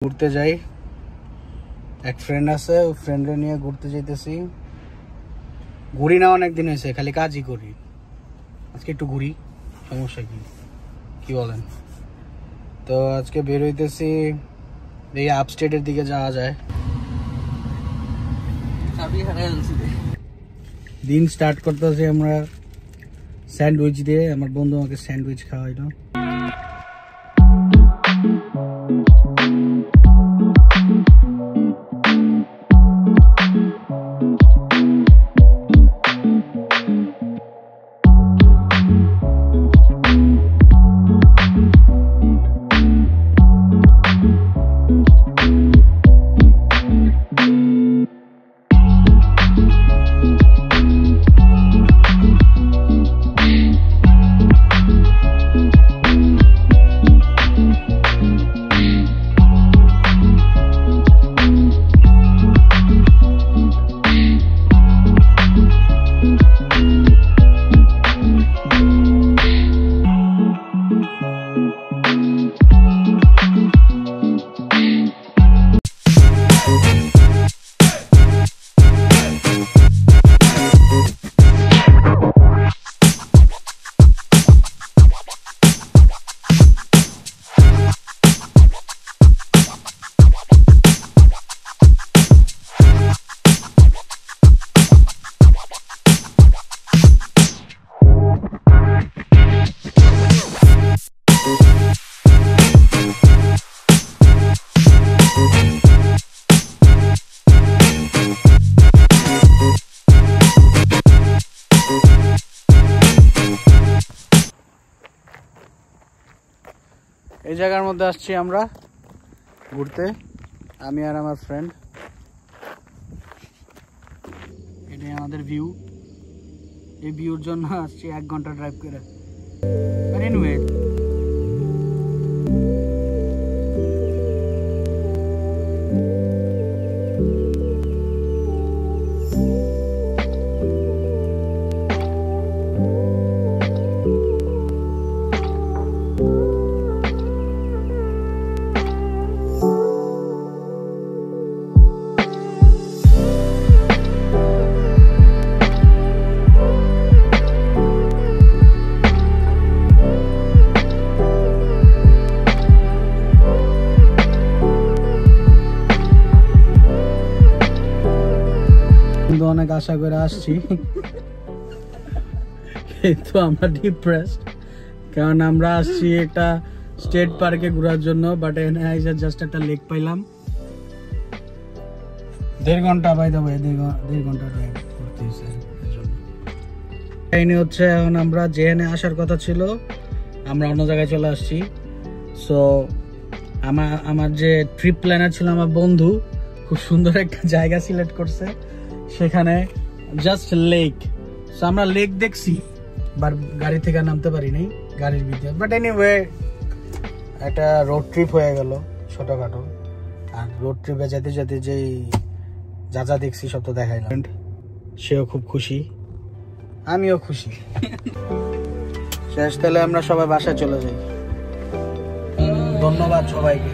ঘুরতে যাই, এক ফ্রেন্ড আছে, ওই ফ্রেন্ডে নিয়ে ঘুরতে যাইতেছি। ঘুরি না অনেক দিন হয়েছে, খালি কাজই করি। আজকে একটু ঘুরি, সমস্যা কি বলেন? তো আজকে বের হইতেছি, এই আপস্টেটের দিকে যাওয়া যায়। দিন স্টার্ট করতেছি আমরা স্যান্ডউইচ দিয়ে। আমার বন্ধু আমাকে স্যান্ডউইচ খাওয়াইলো। এই জায়গার মধ্যে আসছি আমরা ঘুরতে, আমি আর আমার ফ্রেন্ড। এটাই আমাদের ভিউ। এই ভিউর জন্য আসছি 1 ঘন্টা ড্রাইভ করে। এনিওয়ে, অনেক আশা করে আসছি, কিন্তু আমরা ডিপ্রেসড, কারণ আমরা আসছি একটা স্টেট পার্কে ঘোরার জন্য, বাট এখানে আইসা জাস্ট একটা লেক পাইলাম। 1.5 ঘন্টা বাই দেবো, 1.5 ঘন্টা ড্রাইভ করতে হয়েছে। কাহিনী হচ্ছে, এখন আমরা যেখানে আসার কথা ছিল আমরা অন্য জায়গায় চলে আসছি। সো আমার যে ট্রিপ প্ল্যানার ছিল, আমার বন্ধু খুব সুন্দর একটা জায়গা সিলেক্ট করছে, সেখানে জাস্ট লেক। সো আমরা লেক দেখছি, বাট গাড়ি থেকে নামতে পারি নাই, গাড়ির ভিতরে। বাট এনিওয়ে, একটা রোড ট্রিপ হয়ে গেল ছোটখাটো। আর রোড ট্রিপে যেতে যেতে যেই যা যা দেখছি সব তো দেখাইলাম। সেও খুব খুশি, আমিও খুশি। শেষ, তাহলে আমরা সবাই বাসায় চলে যাই। ধন্যবাদ সবাইকে।